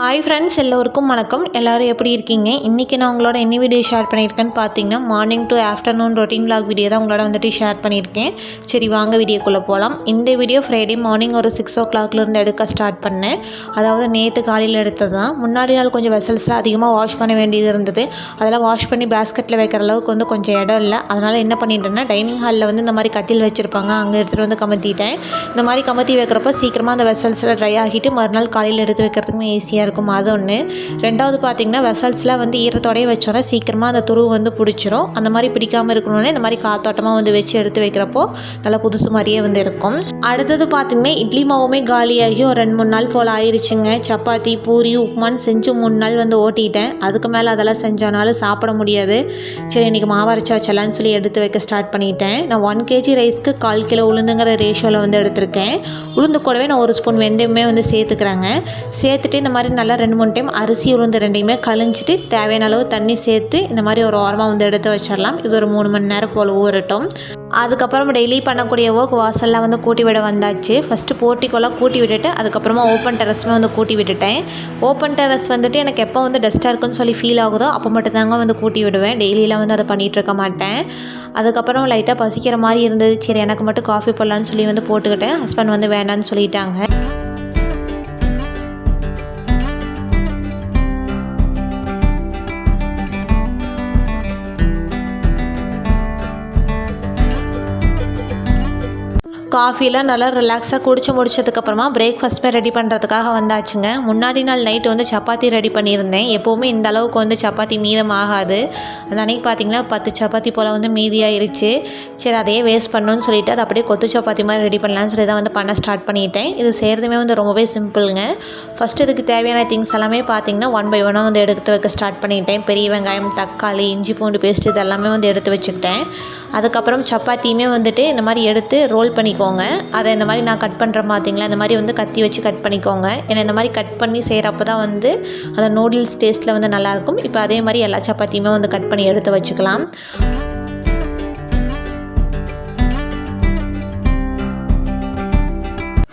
Hi friends, எல்லோருக்கும் வணக்கம். எல்லோரும் எப்படி இருக்கீங்க? இன்றைக்கி நான் உங்களோட என்ன வீடியோ ஷேர் பண்ணியிருக்கேன்னு பார்த்தீங்கன்னா, morning to afternoon routine vlog video தான் உங்களோட ஷேர் பண்ணியிருக்கேன். சரி வாங்க வீடியோக்குள்ளே போகலாம். இந்த வீடியோ ஃப்ரைடே மார்னிங் ஒரு 6 o'clockலேருந்து எடுக்க ஸ்டார்ட் பண்ணேன். அதாவது நேற்று காலையில் எடுத்தது தான். முன்னாடி நாள் கொஞ்சம் வெசல்ஸ்லாம் அதிகமாக வாஷ் பண்ண வேண்டியது இருந்தது. அதெல்லாம் வாஷ் பண்ணி பேஸ்கெட்டில் வைக்கிற அளவுக்கு கொஞ்சம் இடம் இல்லை. அதனால் என்ன பண்ணிட்டேன்னா, டைனிங் ஹாலில் இந்த மாதிரி கட்டில் வச்சுருப்பாங்க, அங்கே எடுத்துகிட்டு கமத்திட்டேன். இந்த மாதிரி கமத்தி வைக்கிறப்போ சீக்கிரமாக அந்த வெசல்ஸில் ட்ரை ஆகிட்டு மறுநாள் காலையில் எடுத்து வைக்கிறதுக்குமே ஈஸியாக இருக்கும். அது ஒன்று. ரெண்டாவது பார்த்திங்கன்னா, வெசல்ஸ்லாம் ஈரத்தோடையே வச்சோன்னா சீக்கிரமாக அந்த துருவு பிடிச்சிரும். அந்த மாதிரி பிடிக்காமல் இருக்கணும்னு இந்த மாதிரி காத்தோட்டமாக வச்சு எடுத்து வைக்கிறப்போ நல்லா புதுசு மாதிரியே இருக்கும். அடுத்தது பார்த்திங்கன்னா, இட்லி மாவுமே காலியாகி ஒரு 2-3 நாள் போல் ஆயிடுச்சுங்க. சப்பாத்தி பூரி உப்புமான்னு செஞ்சு 3 நாள் ஓட்டிட்டேன். அதுக்கு மேலே அதெல்லாம் செஞ்சோனாலும் சாப்பிட முடியாது. சரி இன்றைக்கி மாவு அரைச்சா வச்சலான்னு சொல்லி எடுத்து வைக்க ஸ்டார்ட் பண்ணிட்டேன். நான் 1 kg ரைஸ்க்கு 1/4 கிலோ உளுந்துங்கிற ரேஷியோவில் எடுத்திருக்கேன். உளுந்து கூடவே நான் 1 ஸ்பூன் வெந்தயமே சேர்த்துக்கிறேங்க. சேர்த்துட்டு இந்த மாதிரி நல்லா 2-3 டைம் அரிசி உளுந்து ரெண்டையுமே கழிஞ்சிட்டு தேவையான அளவு தண்ணி சேர்த்து இந்த மாதிரி ஒரு ஓரமாக எடுத்து வச்சிடலாம். இது ஒரு 3 மணி நேரம் போல் ஊறட்டும். அதுக்கப்புறம் டெய்லி பண்ணக்கூடிய ஒர்க் வாசல்லாம் கூட்டி விட வந்தாச்சு. ஃபஸ்ட்டு போர்ட்டிக்கோலாம் கூட்டி விட்டுட்டு அதுக்கப்புறமா ஓப்பன் டெரஸ்மே கூட்டி விட்டுட்டேன். ஓப்பன் டெரஸ் எனக்கு எப்போ டஸ்ட்டாக இருக்குன்னு சொல்லி ஃபீல் ஆகுதோ அப்போ மட்டும்தாங்க கூட்டி விடுவேன். டெய்லியெலாம் அதை பண்ணிகிட்டு இருக்க மாட்டேன். அதுக்கப்புறம் லைட்டாக பசிக்கிற மாதிரி இருந்தது. சரி எனக்கு மட்டும் காஃபி போடலான்னு சொல்லி போட்டுக்கிட்டேன். ஹஸ்பண்ட் வேண்டான்னு சொல்லிட்டாங்க. காஃபிலாம் நல்லா ரிலாக்ஸாக குடிச்சு முடிச்சதுக்கப்புறமா பிரேக்ஃபாஸ்ட்டுமே ரெடி பண்ணுறதுக்காக வந்தாச்சுங்க. முன்னாடி நாள் நைட்டு சப்பாத்தி ரெடி பண்ணியிருந்தேன். எப்போவுமே இந்த அளவுக்கு சப்பாத்தி மீதம் ஆகாது. அந்த அன்றைக்கி பார்த்திங்கன்னா 10 சப்பாத்தி போல் மீதியாயிருச்சு. சரி அதையே வேஸ்ட் பண்ணணும்னு சொல்லிவிட்டு அதை அப்படியே கொத்து சப்பாத்தி மாதிரி ரெடி பண்ணலான்னு சொல்லி தான் பண்ண ஸ்டார்ட் பண்ணிட்டேன். இது செய்கிறதுமே ரொம்பவே சிம்பிளுங்க. ஃபஸ்ட்டு இதுக்கு தேவையான திங்ஸ் எல்லாமே பார்த்திங்கன்னா 1 by 1 எடுத்து வைக்க ஸ்டார்ட் பண்ணிட்டேன். பெரிய வெங்காயம், தக்காளி, இஞ்சி பூண்டு பேஸ்ட் இது எல்லாமே எடுத்து வச்சுக்கிட்டேன். அதுக்கப்புறம் சப்பாத்தியுமே இந்த மாதிரி எடுத்து ரோல் பண்ணிக்கோங்க. அதை இந்த மாதிரி நான் கட் பண்ணுற பார்த்தீங்களா, இந்த மாதிரி கத்தி வச்சு கட் பண்ணிக்கோங்க. ஏன்னா இந்த மாதிரி கட் பண்ணி செய்கிறப்ப தான் அந்த நூடுல்ஸ் டேஸ்ட்டில் நல்லாயிருக்கும். இப்போ அதே மாதிரி எல்லா சப்பாத்தியுமே கட் பண்ணி எடுத்து வச்சுக்கலாம்.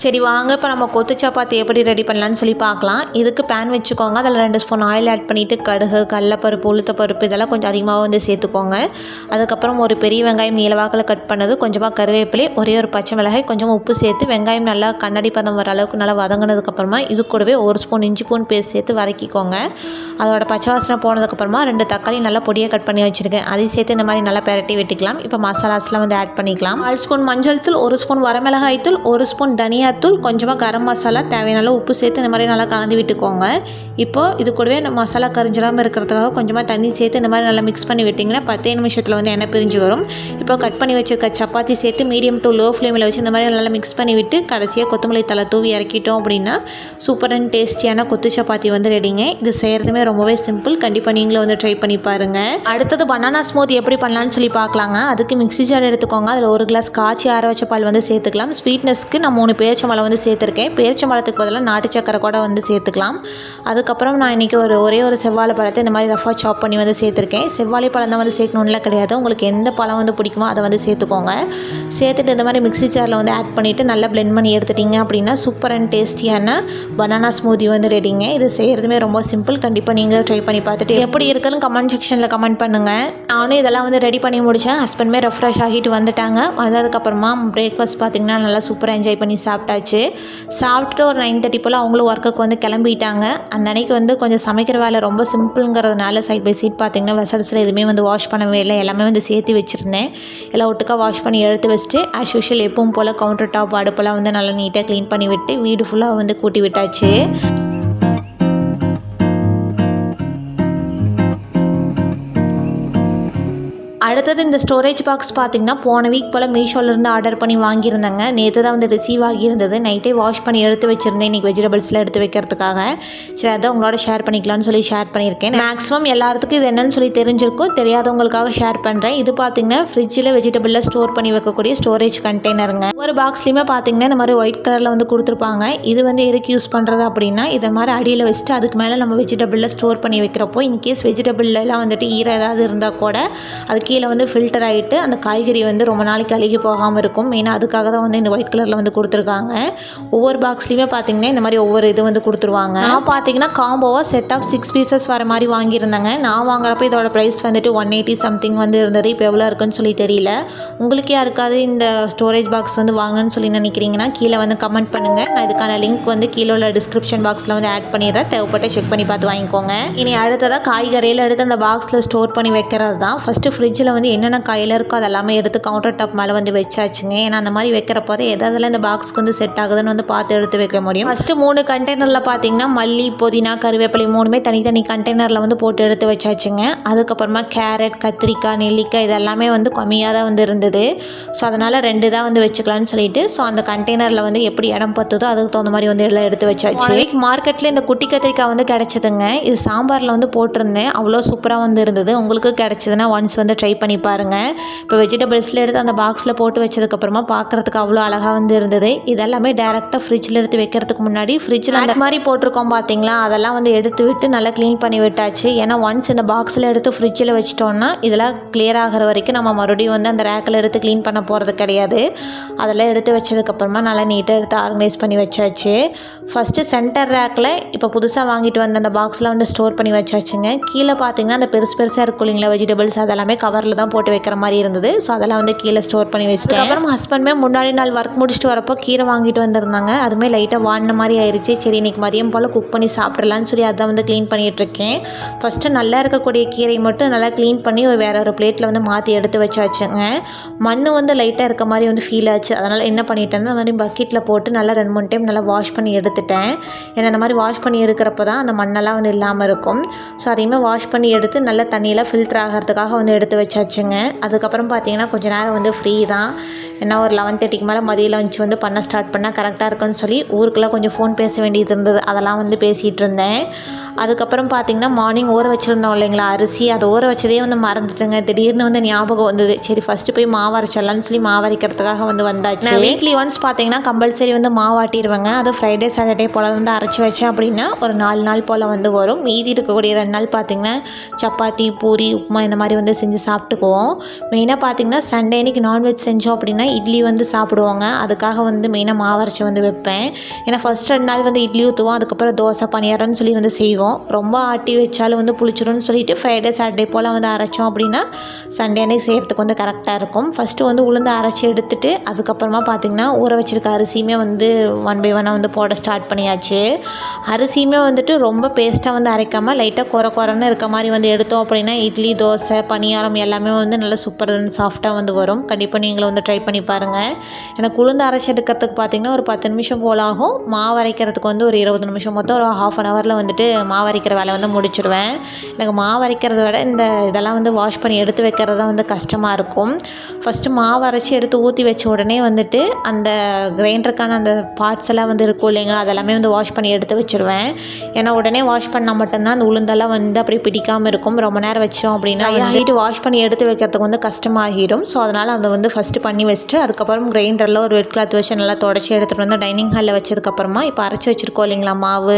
சரி வாங்க இப்போ நம்ம கொத்து சப்பாத்தி எப்படி ரெடி பண்ணலான்னு சொல்லி பார்க்கலாம். இதுக்கு பேன் வச்சுக்கோங்க. அதில் 2 ஸ்பூன் ஆயில் ஆட் பண்ணிவிட்டு கடுகு, கடலைப்பருப்பு, உளுத்தப்பருப்பு இதெல்லாம் கொஞ்சம் அதிகமாக சேர்த்துக்கோங்க. அதுக்கப்புறம் ஒரு பெரிய வெங்காயம் நீளவாக்கில் கட் பண்ணது, கொஞ்சமாக கருவேப்பிலை, ஒரே ஒரு பச்சை மிளகாய், கொஞ்சமாக உப்பு சேர்த்து வெங்காயம் நல்லா கண்ணாடி பதம் வர அளவுக்கு நல்லா வதங்கினதுக்கப்புறமா இது கூடவே 1 ஸ்பூன் இஞ்சி பூண்டு பேஸ்ட் சேர்த்து வதக்கிக்கோங்க. அதோட பச்சை வாசனை போனதுக்கப்புறமா 2 தக்காளி நல்லா பொடியாக கட் பண்ணி வச்சுருக்கேன். அதையும் சேர்த்து இந்த மாதிரி நல்லா பெரட்டி விட்டுக்கலாம். இப்போ மசாலாஸ்லாம் ஆட் பண்ணிக்கலாம். 1 ஸ்பூன் மஞ்சள் தூள், 1 ஸ்பூன் வரமிளகாய் தூள், 1 ஸ்பூன் தனியா தூள், கொஞ்சமாக கரம் மசாலா, தேவையான அளவு உப்பு சேர்த்து இந்த மாதிரி நல்லா கலந்து விட்டுக்கோங்க. இப்போது இது கூடவே மசாலா கரிஞ்சிடாமல் இருக்கிறதுக்காக கொஞ்சமாக தண்ணி சேர்த்து இந்த மாதிரி நல்லா மிக்ஸ் பண்ணி விட்டிங்கன்னா 10 நிமிஷத்தில் எண்ணெய் பிரிஞ்சு வரும். இப்போ கட் பண்ணி வச்சுருக்க சப்பாத்தி சேர்த்து மீடியம் டு லோ ஃப்ளேமில் வச்சு இந்த மாதிரி நல்லா மிக்ஸ் பண்ணி விட்டு கடைசியாக கொத்தமல்லி தலை தூவி இறக்கிட்டோம் அப்படின்னா சூப்பர் அண்ட் டேஸ்டியான கொத்து சப்பாத்தி ரெடிங்க. இது செய்கிறதுமே ரொம்பவே சிம்பிள். கண்டிப்பாக நீங்களும் ட்ரை பண்ணி பாருங்கள். அடுத்தது பனானா ஸ்மூத்தி எப்படி பண்ணலான்னு சொல்லி பார்க்கலாங்க. அதுக்கு மிக்ஸி ஜார் எடுத்துக்கோங்க. அதில் 1 கிளாஸ் காய்ச்சி ஆற வச்ச பால் சேர்த்துக்கலாம். ஸ்வீட்னஸ்க்கு நான் 3 பேரிச்சம்பழம் சேர்த்துருக்கேன். பேரிச்சம்பழத்துக்கு பதிலாக நாட்டு சக்கரை கூட சேர்த்துக்கலாம். அதுக்கப்புறம் நான் இன்றைக்கி ஒரே ஒரு செவ்வாழை பழத்தை இந்த மாதிரி ரஃபாக சாப் பண்ணி சேர்த்துருக்கேன். செவ்வாழை பழம் தான் சேர்க்கணும்லாம் கிடையாது. உங்களுக்கு எந்த பழம் பிடிக்குமோ அதை சேர்த்துக்கோங்க. சேர்த்துட்டு இந்த மாதிரி மிக்ஸி ஜாரில் ஆட் பண்ணிவிட்டு நல்லா பிளெண்ட் பண்ணி எடுத்துட்டிங்க அப்படின்னா சூப்பர் அண்ட் டேஸ்டியான பனானா ஸ்மூதி ரெடிங்க. இது செய்கிறதுமே ரொம்ப சிம்பிள். கண்டிப்பாக நீங்களும் ட்ரை பண்ணி பார்த்துட்டு எப்படி இருக்குன்னு கமெண்ட் செக்ஷனில் கமெண்ட் பண்ணுங்கள். நானும் இதெல்லாம் ரெடி பண்ணி முடித்தேன். ஹஸ்பண்டுமே ரெஃப்ரெஷ் ஆகிட்டு வந்துட்டாங்க. வந்ததுக்கப்புறமா பிரேக்ஃபாஸ்ட் பார்த்திங்கன்னா நல்லா சூப்பராக என்ஜாய் பண்ணி சாப்பிட்டாச்சு. சாப்பிட்டுட்டு ஒரு 9:30 போல் அவங்களும் ஒர்க்குக்கு கிளம்பிட்டாங்க. அந்த அன்றைக்கி கொஞ்சம் சமைக்கிற வேலை ரொம்ப சிம்பிளுங்கிறதுனால சைட் பை சைட் பார்த்திங்கன்னா வெசல்ஸில் எதுவுமே வாஷ் பண்ணவே இல்லை. எல்லாமே சேர்த்து வச்சுருந்தேன். எல்லாம் ஒட்டுக்காக வாஷ் பண்ணி எடுத்து வச்சுட்டு ஆஸ் யூஷுவல் எப்பவும் போல் கவுண்டர் டாப் அடுப்பெல்லாம் நல்லா நீட்டாக க்ளீன் பண்ணி விட்டு வீடு ஃபுல்லாக கூட்டி விட்டாச்சு. அடுத்தது இந்த ஸ்டோரேஜ் பாக்ஸ் பார்த்திங்கன்னா போன வீக் போல் மீஷோலேருந்து ஆர்டர் பண்ணி வாங்கியிருந்தேங்க. நேற்று தான் ரிசீவ் ஆகியிருந்தது. நைட்டே வாஷ் பண்ணி எடுத்து வச்சுருந்தேன் இன்றைக்கி வெஜிடபிள்ஸ்லாம் எடுத்து வைக்கிறதுக்காக. சரி அதான் உங்களோட ஷேர் பண்ணிக்கலாம்னு சொல்லி ஷேர் பண்ணியிருக்கேன். மேக்ஸிமம் எல்லாத்துக்கும் இது என்னன்னு சொல்லி தெரிஞ்சிருக்கும். தெரியாதவங்களுக்காக ஷேர் பண்ணுறேன். இது பார்த்திங்கன்னா ஃப்ரிட்ஜில் வெஜிடபிளில் ஸ்டோர் பண்ணி வைக்கக்கூடிய ஸ்டோரேஜ் கண்டெய்னருங்க. ஒரு பாக்ஸ்லேயுமே பார்த்திங்கன்னா இந்த மாதிரி ஒயிட் கலரில் கொடுத்துருப்பாங்க. இது எதுக்கு யூஸ் பண்ணுறது அப்படின்னா இதை மாதிரி அடியில் வச்சுட்டு அதுக்கு மேலே நம்ம வெஜிடபிளில் ஸ்டோர் பண்ணி வைக்கிறப்போ இன்கேஸ் வெஜிடபிள்லாம் ஈரம் ஏதாவது இருந்தால் கூட அது கீழே வந்து ஃபில்டர் ஆகிட்டு அந்த காய்கறி வந்து ரொம்ப நாளைக்கு அழுகி போகாமல் இருக்கும். மெயினாக அதுக்காக தான் வந்து இந்த ஒயிட் கலரில் வந்து கொடுத்துருக்காங்க. ஒவ்வொரு பாக்ஸ்லேயுமே பார்த்திங்கன்னா இந்த மாதிரி ஒவ்வொரு இது வந்து கொடுத்துருவாங்க. நான் பார்த்திங்கன்னா காம்போவாக செட் ஆஃப் 6 பீசஸ் வர மாதிரி வாங்கியிருந்தாங்க. நான் வாங்குறப்ப இதோட ப்ரைஸ் வந்துட்டு 180 சம்திங் வந்து இருந்தது. இப்போ எவ்வளோ இருக்குன்னு சொல்லி தெரியல. உங்களுக்கு யாருக்காவது இந்த ஸ்டோரேஜ் பாக்ஸ் வந்து வாங்கணும்னு சொல்லி நினைக்கிறீங்கன்னா கீழே வந்து கமெண்ட் பண்ணுங்கள். நான் இதுக்கான லிங்க் வந்து கீழே உள்ள டிஸ்கிரிப்ஷன் பாக்ஸில் வந்து ஆட் பண்ணிடுறேன். தேவைப்பட்ட செக் பண்ணி பார்த்து வாங்கிக்கோங்க. இனி அடுத்ததாக காய்கறியில் எடுத்து அந்த பாக்ஸில் ஸ்டோர் பண்ணி வைக்கிறது தான். ஃபஸ்ட்டு ஃப்ரிட்ஜில் வந்து என்னென்ன காயில் இருக்கோ அதெல்லாமே எடுத்து கவுண்டர் டாப் மேலே வந்து வச்சாச்சுங்க. ஏன்னா அந்த மாதிரி வைக்கிறப்போ தான் எதாவது இந்த பாக்ஸ்க்கு வந்து செட் ஆகுதுன்னு வந்து பார்த்து எடுத்து வைக்க முடியும். ஃபஸ்ட்டு 3 கண்டெய்னரில் பார்த்தீங்கன்னா மல்லி, புதினா, கருவேப்பிலை 3மே தனித்தனி கண்டெய்னரில் வந்து போட்டு எடுத்து வச்சாச்சுங்க. அதுக்கப்புறமா கேரட், கத்திரிக்காய், நெல்லிக்காய் இதெல்லாமே வந்து கம்மியாக தான் வந்து இருந்தது. ஸோ அதனால் 2 தான் வந்து வச்சுக்கலான்னு சொல்லிட்டு ஸோ அந்த கண்டெய்னரில் வந்து எப்படி இடம் பத்துதோ அதுக்கு தகுந்த மாதிரி வந்து எல்லாம் எடுத்து வச்சாச்சு. மார்க்கெட்டில் இந்த குட்டி கத்திரிக்காய் வந்து கிடச்சிதுங்க. இது சாம்பாரில் வந்து போட்டிருந்தேன். அவ்வளோ சூப்பராக வந்து இருந்தது. உங்களுக்கு கிடச்சிதுன்னா ஒன்ஸ் வந்து ட்ரை பண்ணி பாருங்கள். இப்போ வெஜிடபிள்ஸில் எடுத்து அந்த பாக்ஸில் போட்டு வச்சதுக்கப்புறமா பார்க்குறதுக்கு அவ்வளோ அழகாக வந்து இருந்தது. இதெல்லாமே டேரெக்டாக ஃப்ரிட்ஜில் எடுத்து வைக்கிறதுக்கு முன்னாடி ஃப்ரிட்ஜில் அந்த மாதிரி போட்டிருக்கோம் பார்த்தீங்களா, அதெல்லாம் வந்து எடுத்து விட்டு நல்லா க்ளீன் பண்ணி விட்டாச்சு. ஏன்னா ஒன்ஸ் இந்த பாக்ஸில் எடுத்து ஃப்ரிட்ஜில் வச்சிட்டோன்னா இதெல்லாம் கிளியர் ஆகிற வரைக்கும் நம்ம மறுபடியும் வந்து அந்த ரேக்கில் எடுத்து க்ளீன் பண்ண போகிறது கிடையாது. அதெல்லாம் எடுத்து வச்சதுக்கப்புறமா நல்லா நீட்டாக எடுத்து ஆர்கனைஸ் பண்ணி வச்சாச்சு. ஃபஸ்ட்டு சென்டர் ரேக்கில் இப்போ புதுசாக வாங்கிட்டு வந்த அந்த பாக்ஸில் வந்து ஸ்டோர் பண்ணி வச்சாச்சுங்க. கீழே பார்த்தீங்கன்னா அந்த பெருசாக இருக்கும் இல்லைங்களா வெஜிடபிள்ஸ், அதெல்லாமே கவரில் தான் போட்டு வைக்கிற மாதிரி இருந்தது. ஸோ அதெல்லாம் வந்து கீழே ஸ்டோர் பண்ணி வச்சுட்டேன். அப்புறம் ஹஸ்பண்டுமே முன்னாடி நாள் ஒர்க் முடிச்சுட்டு வரப்போ கீரை வாங்கிட்டு வந்திருந்தாங்க. அதுவுமே லைட்டாக வாடின மாதிரி ஆயிடுச்சு. சரி இன்றைக்கி மதியம் போல் குக் பண்ணி சாப்பிட்றலான்னு சொல்லி அதான் வந்து க்ளீன் பண்ணிகிட்ருக்கேன். ஃபஸ்ட்டு நல்லா இருக்கக்கூடிய கீரை மட்டும் நல்லா க்ளீன் பண்ணி வேறு ஒரு பிளேட்டில் வந்து மாற்றி எடுத்து வச்சாச்சுங்க. மண் வந்து லைட்டாக இருக்க மாதிரி வந்து ஃபீல் ஆச்சு. அதனால் என்ன பண்ணிட்டேன்னா அந்த மாதிரி பக்கெட்டில் போட்டு நல்லா 2-3 டைம் நல்லா வாஷ் பண்ணி எடுத்துட்டேன். ஏன்னா இந்த மாதிரி வாஷ் பண்ணி எடுக்கிறப்ப தான் அந்த மண்ணெல்லாம் வந்து இல்லாமல் இருக்கும். ஸோ அதையுமே வாஷ் பண்ணி எடுத்து நல்லா தண்ணியெல்லாம் ஃபில்டர் ஆகிறதுக்காக வந்து எடுத்து வச்சாச்சுங்க. அதுக்கப்புறம் பார்த்தீங்கன்னா கொஞ்சம் நேரம் வந்து ஃப்ரீ தான். ஏன்னா ஒரு 11:30க்கு மேலே மதிய லஞ்ச் வந்து பண்ண ஸ்டார்ட் பண்ணால் கரெக்டாக இருக்குன்னு சொல்லி ஊருக்குள்ளே கொஞ்சம் ஃபோன் பேச வேண்டியது இருந்தது. அதெல்லாம் வந்து பேசிகிட்டு இருந்தேன். அதுக்கப்புறம் பார்த்திங்கன்னா மார்னிங் ஊற வச்சுருந்தோம் இல்லைங்களா அரிசி, அதை ஊற வச்சதே வந்து மறந்துட்டுங்க. திடீர்னு வந்து ஞாபகம் வந்தது. சரி ஃபஸ்ட்டு போய் மாவு அரைச்சிடலான்னு சொல்லி மாவு அரைக்கிறதுக்காக வந்து வந்தாச்சு. வீக்லி ஒன்ஸ் பார்த்திங்கன்னா கம்பல்சரி வந்து மாவு ஆட்டிடுவேங்க. அது ஃப்ரைடே சாட்டர்டே போல் வந்து அரைச்சி வச்சேன் அப்படின்னா ஒரு 4 நாள் போல் வந்து வரும். மீதி இருக்கக்கூடிய 2 நாள் பார்த்திங்கன்னா சப்பாத்தி, பூரி, உப்புமா இந்த மாதிரி வந்து செஞ்சு சாப்பிட்டுக்குவோம். மெயினாக பார்த்திங்கன்னா சண்டே அன்றைக்கி நான்வெஜ் செஞ்சோம் அப்படின்னா இட்லி வந்து சாப்பிடுவோங்க. அதுக்காக வந்து மெயினாக மாவு அரைச்சி வந்து வைப்பேன். ஏன்னா ஃபஸ்ட் 2 நாள் வந்து இட்லி ஊற்றுவோம். அதுக்கப்புறம் தோசை, பணியாரம்னு சொல்லி வந்து செய்வோம். ரொம்ப ஆட்டி வச்சாலும் வந்து புளிச்சிடும்னு சொல்லிட்டு ஃப்ரைடே சாட்டர்டே போல் வந்து அரைச்சோம் அப்படின்னா சண்டே அன்னைக்கு செய்கிறதுக்கு வந்து கரெக்டாக இருக்கும். ஃபஸ்ட்டு வந்து உளுந்து அரைச்சி எடுத்துகிட்டு அதுக்கப்புறமா பார்த்திங்கன்னா ஊற வச்சுருக்க அரிசியுமே வந்து 1 by 1 வந்து போட ஸ்டார்ட் பண்ணியாச்சு. அரிசியுமே வந்துட்டு ரொம்ப பேஸ்ட்டாக வந்து அரைக்காமல் லைட்டாக குறைன்னு இருக்க மாதிரி வந்து எடுத்தோம் அப்படின்னா இட்லி, தோசை, பணியாரம் எல்லாமே வந்து நல்லா சூப்பர் சாஃப்டாக வந்து வரும். கண்டிப்பாக நீங்களும் வந்து ட்ரை பண்ணி பாருங்கள். எனக்கு உளுந்து அரைச்சி எடுக்கிறதுக்கு பார்த்திங்கன்னா ஒரு 10 நிமிஷம் போல் ஆகும். மாவு அரைக்கிறதுக்கு வந்து ஒரு 20 நிமிஷம், மொத்தம் ஒரு ½ அன் ஹவரில் வந்துட்டு மாவு அரைக்கிற வேலை வந்து முடிச்சிடுவேன். எனக்கு மாவு அரைக்கிறத விட இதெல்லாம் வந்து வாஷ் பண்ணி எடுத்து வைக்கிறது தான் வந்து கஷ்டமாக இருக்கும். ஃபஸ்ட்டு மாவு அரைச்சி எடுத்து ஊற்றி வச்ச உடனே வந்துட்டு அந்த கிரைண்டருக்கான அந்த பார்ட்ஸ் எல்லாம் வந்து இருக்கும் இல்லைங்களா, அதெல்லாமே வந்து வாஷ் பண்ணி எடுத்து வச்சுருவேன். ஏன்னா உடனே வாஷ் பண்ணால் மட்டும்தான் அந்த உளுந்தெல்லாம் வந்து அப்படியே பிடிக்காமல் இருக்கும். ரொம்ப நேரம் வச்சோம் அப்படின்னா ஹீட்டு வாஷ் பண்ணி எடுத்து வைக்கிறதுக்கு வந்து கஷ்டமாகிடும். ஸோ அதனால் அதை வந்து ஃபஸ்ட்டு பண்ணி வச்சுட்டு அதுக்கப்புறம் கிரைண்டரில் ஒரு வெட் கிளாத் வச்சு நல்லா தொடச்சி எடுத்துகிட்டு வந்து டைனிங் ஹாலில் வச்சதுக்கப்புறமா இப்போ அரைச்சி வச்சுருக்கோம் இல்லைங்களா மாவு,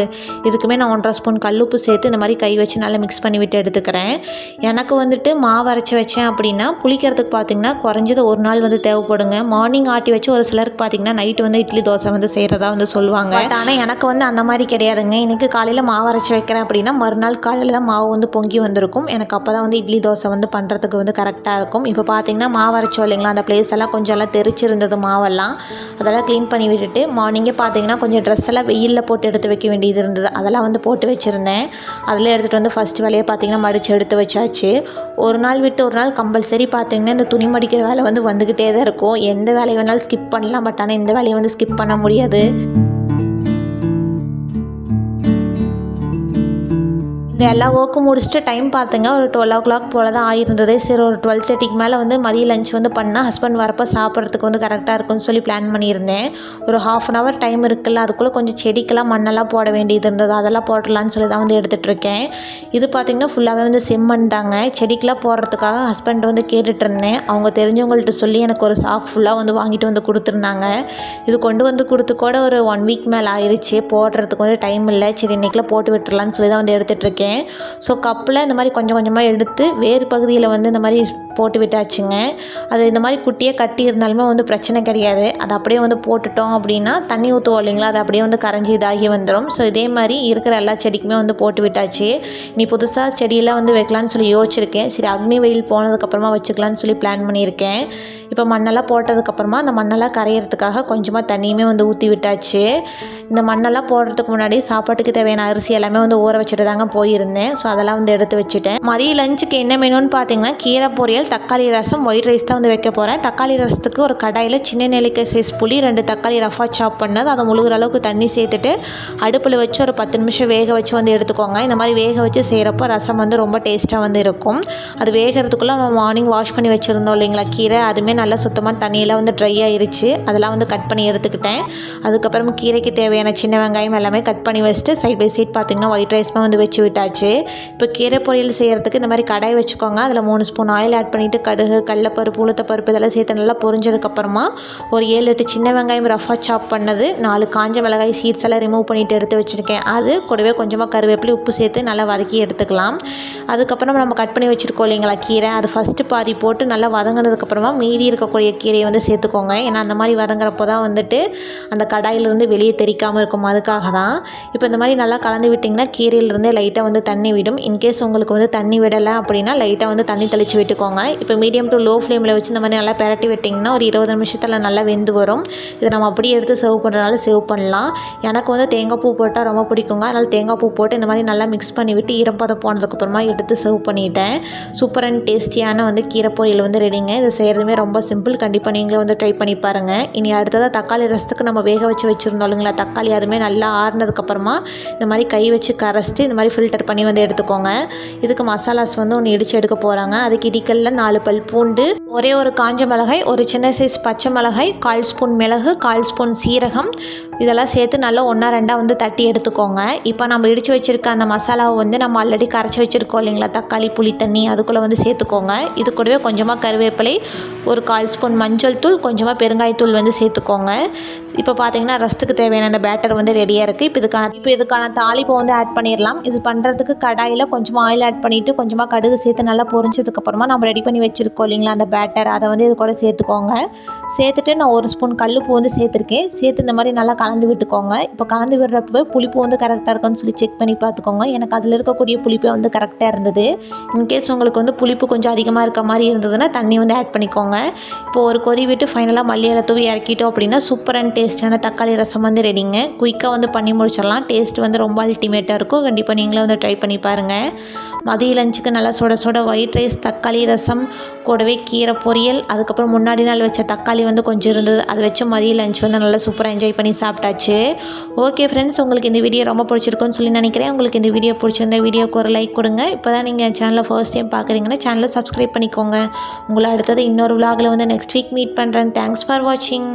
இதுக்குமே நான் 1.5 ஸ்பூன் கல்லுப்பு சேர்த்து இந்த மாதிரி கை வச்சு நல்லா மிக்ஸ் பண்ணி விட்டு எடுத்துக்கிறேன். எனக்கு வந்துட்டு மாவு அரைச்சி வச்சேன் அப்படின்னா புளிக்கிறதுக்கு பார்த்திங்கன்னா குறைஞ்சது 1 நாள் வந்து தேவைப்படுங்க. மார்னிங் ஆட்டி வச்சு ஒரு சிலருக்கு பார்த்திங்கன்னா நைட்டு வந்து இட்லி, தோசை வந்து செய்கிறதா வந்து சொல்லுவாங்க. ஆனால் எனக்கு வந்து அந்த மாதிரி கிடையாதுங்க. இன்றைக்கி காலையில் மாவு அரைச்சி வைக்கிறேன் அப்படின்னா மறுநாள் காலையில் தான் மாவு வந்து பொங்கி வந்திருக்கும். எனக்கு அப்போ தான் வந்து இட்லி, தோசை வந்து பண்ணுறதுக்கு வந்து கரெக்டாக இருக்கும். இப்போ பார்த்திங்கன்னா மாவு அரைச்சோம் இல்லைங்களா, அந்த பிளேஸ் எல்லாம் கொஞ்சம் எல்லாம் தெரிச்சிருந்தது மாவெல்லாம். அதெல்லாம் க்ளீன் பண்ணி விட்டுட்டு மார்னிங்கே பார்த்திங்கன்னா கொஞ்சம் ட்ரெஸ் எல்லாம் வெயிலில் போட்டு எடுத்து வைக்க வேண்டியது இருந்தது. அதெல்லாம் வந்து போட்டு வச்சுருந்தேன். அதில் எடுத்துகிட்டு வந்து ஃபஸ்ட் வேலையை பார்த்திங்கன்னா மடித்து எடுத்து வச்சாச்சு. ஒரு நாள் விட்டு ஒரு நாள் கம்பல்சரி பார்த்திங்கன்னா இந்த துணி மடிக்கிற வேலை வந்து வந்துக்கிட்டே தான் இருக்கும். எந்த வேலையை வேணாலும் ஸ்கிப் பண்ணலாம், பட் ஆனால் இந்த வேலையை வந்து ஸ்கிப் பண்ண முடியாது. இந்த எல்லா ஒர்க்கும் முடிச்சுட்டு டைம் பார்த்துங்க ஒரு 12 o'clock போல் தான் ஆகிருந்தது. சரி ஒரு 12:30க்கு மேலே வந்து மதிய லஞ்ச் வந்து பண்ணால் ஹஸ்பண்ட் வரப்போ சாப்பிட்றதுக்கு வந்து கரெக்டாக இருக்குன்னு சொல்லி பிளான் பண்ணியிருந்தேன். ஒரு ½ அன் ஹவர் டைம் இருக்குல்ல, அதுக்குள்ளே கொஞ்சம் செடிக்கெல்லாம் மண்ணெல்லாம் போட வேண்டியது இருந்தது. அதெல்லாம் போடலான்னு சொல்லி தான் வந்து எடுத்துகிட்ருக்கேன். இது பார்த்திங்கன்னா ஃபுல்லாகவே வந்து செம்மண் தாங்க. செடிக்கெலாம் போடுறதுக்காக ஹஸ்பண்ட் வந்து கேட்டுட்டு இருந்தேன். அவங்க தெரிஞ்சவங்கள்ட்ட சொல்லி எனக்கு ஒரு சாக் ஃபுல்லாக வந்து வாங்கிட்டு வந்து கொடுத்துருந்தாங்க. இது கொண்டு வந்து கொடுத்து கூட ஒரு 1 week மேலே ஆயிடுச்சு. போடுறதுக்கு வந்து டைம் இல்லை. சரி இன்றைக்கெலாம் போட்டு விட்டுறலான்னு சொல்லி தான் வந்து எடுத்துகிட்ருக்கேன். ஸோ கப்பில் இந்த மாதிரி கொஞ்சம் கொஞ்சமாக எடுத்து வேறு பகுதியில் வந்து இந்த மாதிரி போட்டு விட்டாச்சுங்க. அது இந்த மாதிரி குட்டியாக கட்டி இருந்தாலுமே வந்து பிரச்சனை கிடையாது. அதை அப்படியே வந்து போட்டுட்டோம் அப்படின்னா தண்ணி ஊற்றுவோம் இல்லைங்களா, அது அப்படியே வந்து கரைஞ்சி இதாகி வந்துடும். ஸோ இதே மாதிரி இருக்கிற எல்லா செடிக்குமே வந்து போட்டு விட்டாச்சு. நீ புதுசாக செடியெல்லாம் வந்து வைக்கலான்னு சொல்லி யோசிச்சிருக்கேன். சரி அக்னி வெயில் போனதுக்கப்புறமா வச்சுக்கலான்னு சொல்லி பிளான் பண்ணியிருக்கேன். இப்போ மண்ணெல்லாம் போட்டதுக்கப்புறமா அந்த மண்ணெல்லாம் கரையிறதுக்காக கொஞ்சமாக தண்ணியுமே வந்து ஊற்றி விட்டாச்சு. இந்த மண்ணெல்லாம் போடுறதுக்கு முன்னாடி சாப்பாட்டுக்கு தேவையான அரிசி எல்லாமே வந்து ஊற வச்சுட்டு தாங்க போயிருந்தேன். ஸோ அதெல்லாம் வந்து எடுத்து வச்சுட்டேன். மதிய லஞ்சுக்கு என்ன மெனுன்னு பார்த்தீங்கன்னா கீரை பொரியல், தக்காளி ரசம், ஒயிட் ரைஸ் தான் வந்து வைக்க போகிறேன். தக்காளி ரசத்துக்கு ஒரு கடாயில் சின்ன நெல்லிக்காய் சைஸ் புளி, 2 தக்காளி ரஃபாக சாப் பண்ணது, அதை முழுகிற அளவுக்கு தண்ணி சேர்த்துட்டு அடுப்பில் வச்சு ஒரு 10 நிமிஷம் வேக வச்சு வந்து எடுத்துக்கோங்க. இந்த மாதிரி வேக வச்சு செய்கிறப்போ ரசம் வந்து ரொம்ப டேஸ்ட்டாக வந்து இருக்கும். அது வேகிறதுக்குள்ளே நம்ம மார்னிங் வாஷ் பண்ணி வச்சுருந்தோம் இல்லைங்களா கீரை, அதுவுமே நல்லா சுத்தமாக தண்ணியெல்லாம் வந்து ட்ரை ஆயிருச்சு. அதெல்லாம் வந்து கட் பண்ணி எடுத்துக்கிட்டேன். அதுக்கப்புறம் கீரைக்கு தேவையான சின்ன வெங்காயம் எல்லாமே கட் பண்ணி வச்சுட்டு சைட் பை சைட் பார்த்திங்கன்னா ஒயிட் ரைஸ்மே வந்து வச்சு விட்டாச்சு. இப்போ கீரை பொரியல் செய்கிறதுக்கு இந்த மாதிரி கடாய் வச்சுக்கோங்க. அதில் 3 ஸ்பூன் ஆயில் ஆட் பண்ணிவிட்டு கடுகு, கடலப்பருப்பு, உளுத்தப்பருப்பு இதெல்லாம் சேர்த்து நல்லா பொரிஞ்சதுக்கப்புறமா ஒரு 7-8 சின்ன வெங்காயம் ரஃபாக சாப் பண்ணது, 4 காஞ்ச மிளகாய் சீட்ஸ் எல்லாம் ரிமூவ் பண்ணிவிட்டு எடுத்து வச்சுருக்கேன். அது கூடவே கொஞ்சமாக கருவேப்பிலை, உப்பு சேர்த்து நல்லா வதக்கி எடுத்துக்கலாம். அதுக்கப்புறம் நம்ம கட் பண்ணி வச்சுருக்கோம் இல்லைங்களா கீரை, அது ஃபஸ்ட்டு பாதி போட்டு நல்லா வதங்கினதுக்கப்புறமா மீதி இருக்கக்கூடிய கீரையை வந்து சேர்த்துக்கோங்க. ஏன்னா அந்த மாதிரி வதங்குறப்போ தான் வந்துட்டு அந்த கடாயிலிருந்து வெளியே தெரிக்காமல் இருக்கும், அதுக்காக தான். இப்போ இந்த மாதிரி நல்லா கலந்து விட்டிங்கன்னா கீரையிலேருந்தே லைட்டாக வந்து தண்ணி விடும். இன்கேஸ் உங்களுக்கு வந்து தண்ணி விடலை அப்படின்னா லைட்டாக வந்து தண்ணி தெளித்து விட்டுக்கோங்க. இப்போ மீடியம் டு லோ ஃப்ளேமில் வச்சு இந்த மாதிரி நல்லா பெரட்டி விட்டிங்கன்னா ஒரு 20 நிமிஷத்தில் நல்லா வெந்து வரும். இதை நம்ம அப்படியே எடுத்து சர்வ் பண்ணுறதுனால சேவ் பண்ணலாம். எனக்கு வந்து தேங்காய் பூ போட்டால் ரொம்ப பிடிக்குங்க. அதனால் தேங்காய் பூ போட்டு இந்த மாதிரி நல்லா மிக்ஸ் பண்ணிவிட்டு ஈரப்பதம் போனதுக்கப்புறமா எடுத்து சர்வ் பண்ணிட்டேன். சூப்பர் அண்ட் டேஸ்டியான வந்து கீரை பொரியல் வந்து ரெடிங்க. இதை செய்கிறதுமே ரொம்ப சிம்பிள். கண்டிப்பாக நீங்களும் வந்து ட்ரை பண்ணி பாருங்கள். இனி அடுத்ததாக தக்காளி ரசத்துக்கு நம்ம வேக வச்சு வச்சுருந்தோம் இல்லைங்களா தக்காளி, அதுவுமே நல்லா ஆறுனதுக்கப்புறமா இந்த மாதிரி கை வச்சு கரைச்சிட்டு இந்த மாதிரி ஃபில்டர் பண்ணி வந்து எடுத்துக்கோங்க. இதுக்கு மசாலாஸ் வந்து ஒன்று இடித்து எடுக்க போகிறாங்க. அதுக்கு இடிக்கல்ல 4 பல் பூண்டு, ஒரே ஒரு காஞ்ச மிளகாய், ஒரு சின்ன சைஸ் பச்சை மிளகாய், 1/4 ஸ்பூன் மிளகு, 1/4 ஸ்பூன் சீரகம் இதெல்லாம் சேர்த்து நல்லா 1-2 வந்து தட்டி எடுத்துக்கோங்க. இப்போ நம்ம இடித்து வச்சுருக்க அந்த மசாலாவை வந்து நம்ம ஆல்ரெடி கரைச்சி வச்சுருக்கோம் இல்லைங்களா தக்காளி புளி தண்ணி, அதுக்குள்ளே வந்து சேர்த்துக்கோங்க. இது கூடவே கொஞ்சமாக கருவேப்பிலை, ஒரு 1/4 ஸ்பூன் மஞ்சள் தூள், கொஞ்சமாக பெருங்காயத்தூள் வந்து சேர்த்துக்கோங்க. இப்போ பார்த்தீங்கன்னா ரசத்துக்கு தேவையான அந்த பேட்டர் வந்து ரெடியாக இருக்குது. இப்போ இதுக்கான தாளிப்பை வந்து ஆட் பண்ணிடலாம். இது பண்ணுறதுக்கு கடாயில் கொஞ்சமாக ஆயில் ஆட் பண்ணிவிட்டு கொஞ்சமாக கடுகு சேர்த்து நல்லா பொரிஞ்சதுக்கப்புறமா நம்ம ரெடி பண்ணி வச்சுருக்கோம் இல்லைங்களா அந்த பேட்டர், அதை வந்து இது கூட சேர்த்துக்கோங்க. சேர்த்துட்டு நான் 1 ஸ்பூன் கல்லுப்பு வந்து சேர்த்துருக்கேன். சேர்த்து இந்த மாதிரி நல்லா கலந்து விட்டுக்கோங்க. இப்போ கலந்து விடுறப்போ புளிப்பு வந்து கரெக்டாக இருக்குன்னு சொல்லி செக் பண்ணி பார்த்துக்கோங்க. எனக்கு அதில் இருக்கக்கூடிய புளிப்பே வந்து கரெக்டாக இருந்தது. இன்கேஸ் உங்களுக்கு வந்து புளிப்பு கொஞ்சம் அதிகமாக இருக்க மாதிரி இருந்ததுன்னா தண்ணி வந்து ஆட் பண்ணிக்கோங்க. இப்போ ஒரு கொதி விட்டு ஃபைனலாக மல்லி இலை தூவி இறக்கிட்டோம் அப்படின்னா சூப்பர் அண்ட் டேஸ்டான தக்காளி ரசம் வந்து ரெடிங்க. குயிக்காக வந்து பண்ணி முடிச்சிடலாம். டேஸ்ட் வந்து ரொம்ப அல்டிமேட்டாக இருக்கும். கண்டிப்பாக நீங்களும் வந்து ட்ரை பண்ணி பாருங்கள். மதிய லஞ்சுக்கு நல்லா சுட சுட ஒயிட் ரைஸ், தக்காளி ரசம், கூடவே கீரை பொரியல், அதுக்கப்புறம் முன்னாடி நாள் வச்ச தக்காளி வந்து கொஞ்சம் இருந்தது, அதை வச்சு மதிய லஞ்ச் வந்து நல்லா சூப்பராக என்ஜாய் பண்ணி சாப்பிட்டாச்சு. ஓகே ஃப்ரெண்ட்ஸ், உங்களுக்கு இந்த வீடியோ ரொம்ப பிடிச்சிருக்குன்னு சொல்லி நினைக்கிறேன். உங்களுக்கு இந்த வீடியோ பிடிச்சிருந்த வீடியோக்கு ஒரு லைக் கொடுங்க. இப்போ தான் நீங்கள் சேனலை ஃபர்ஸ்ட் டைம் பார்க்குறீங்கன்னா சேனலை சப்ஸ்கிரைப் பண்ணிக்கோங்க. உங்களை அடுத்தது இன்னொரு விலாகில் வந்து நெக்ஸ்ட் வீக் மீட் பண்ணுறேன். தேங்க்ஸ் ஃபார் வாட்சிங்.